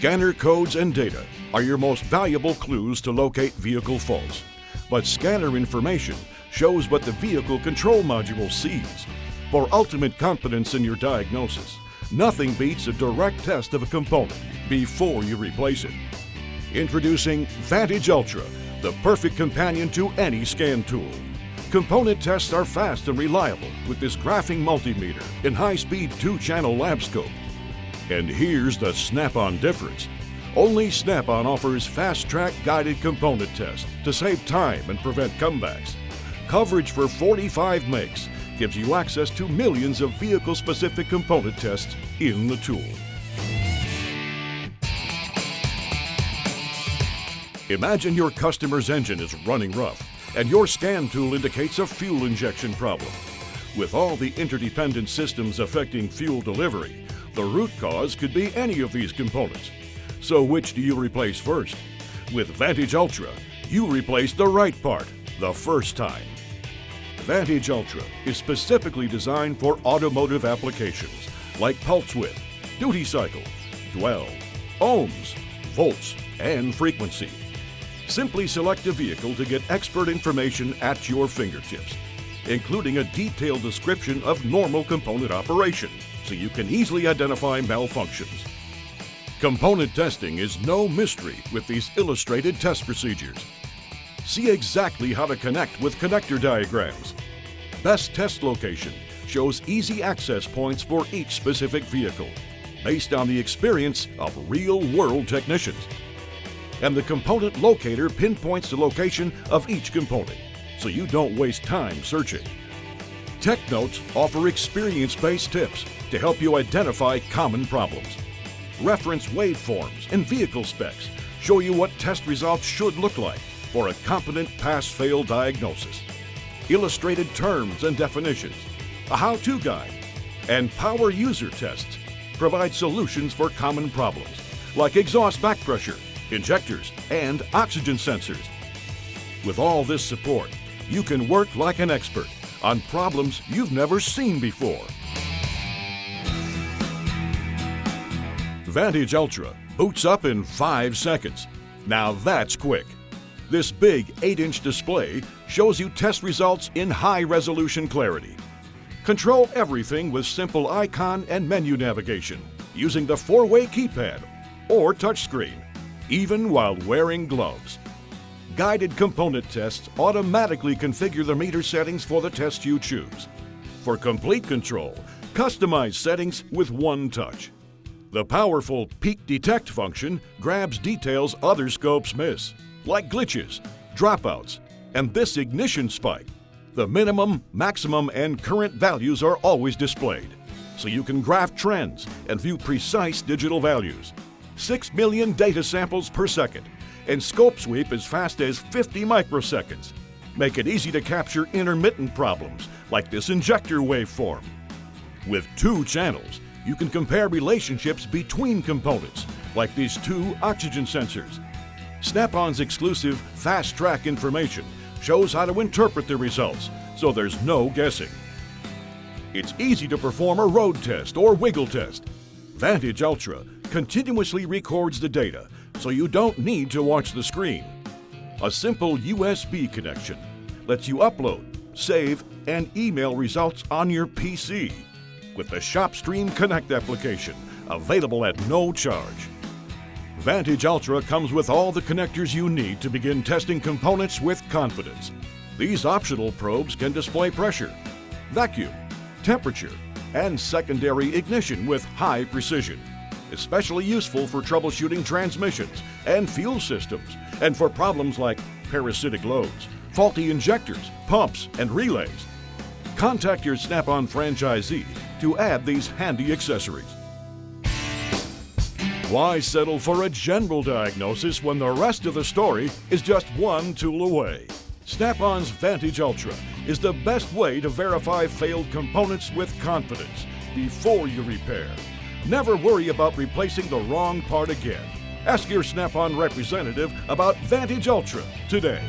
Scanner codes and data are your most valuable clues to locate vehicle faults. But scanner information shows what the vehicle control module sees. For ultimate confidence in your diagnosis, nothing beats a direct test of a component before you replace it. Introducing Vantage Ultra, the perfect companion to any scan tool. Component tests are fast and reliable with this graphing multimeter and high-speed 2-channel lab scope. And here's the Snap-on difference. Only Snap-on offers fast-track guided component tests to save time and prevent comebacks. Coverage for 45 makes gives you access to millions of vehicle-specific component tests in the tool. Imagine your customer's engine is running rough and your scan tool indicates a fuel injection problem. With all the interdependent systems affecting fuel delivery, the root cause could be any of these components. So which do you replace first? With Vantage Ultra, you replace the right part the first time. Vantage Ultra is specifically designed for automotive applications like pulse width, duty cycle, dwell, ohms, volts, and frequency. Simply select a vehicle to get expert information at your fingertips, including a detailed description of normal component operation, so you can easily identify malfunctions. Component testing is no mystery with these illustrated test procedures. See exactly how to connect with connector diagrams. Best Test Location shows easy access points for each specific vehicle, based on the experience of real-world technicians. And the Component Locator pinpoints the location of each component, so you don't waste time searching. Tech Notes offer experience-based tips to help you identify common problems. Reference waveforms and vehicle specs show you what test results should look like for a competent pass-fail diagnosis. Illustrated terms and definitions, a how-to guide, and power user tests provide solutions for common problems like exhaust back pressure, injectors, and oxygen sensors. With all this support, you can work like an expert on problems you've never seen before. Vantage Ultra boots up in 5 seconds. Now that's quick. This big 8-inch display shows you test results in high-resolution clarity. Control everything with simple icon and menu navigation using the 4-way keypad or touchscreen, even while wearing gloves. Guided component tests automatically configure the meter settings for the test you choose. For complete control, customize settings with one touch. The powerful Peak Detect function grabs details other scopes miss, like glitches, dropouts, and this ignition spike. The minimum, maximum, and current values are always displayed, so you can graph trends and view precise digital values. 6 million data samples per second, and scope sweep as fast as 50 microseconds. Make it easy to capture intermittent problems like this injector waveform. With 2 channels, you can compare relationships between components like these 2 oxygen sensors. Snap-on's exclusive Fast Track information shows how to interpret the results, so there's no guessing. It's easy to perform a road test or wiggle test. Vantage Ultra continuously records the data, so you don't need to watch the screen. A simple USB connection lets you upload, save, and email results on your PC with the ShopStream Connect application, available at no charge. Vantage Ultra comes with all the connectors you need to begin testing components with confidence. These optional probes can display pressure, vacuum, temperature, and secondary ignition with high precision. Especially useful for troubleshooting transmissions and fuel systems, and for problems like parasitic loads, faulty injectors, pumps, and relays. Contact your Snap-on franchisee to add these handy accessories. Why settle for a general diagnosis when the rest of the story is just one tool away? Snap-on's Vantage Ultra is the best way to verify failed components with confidence before you repair. Never worry about replacing the wrong part again. Ask your Snap-on representative about Vantage Ultra today.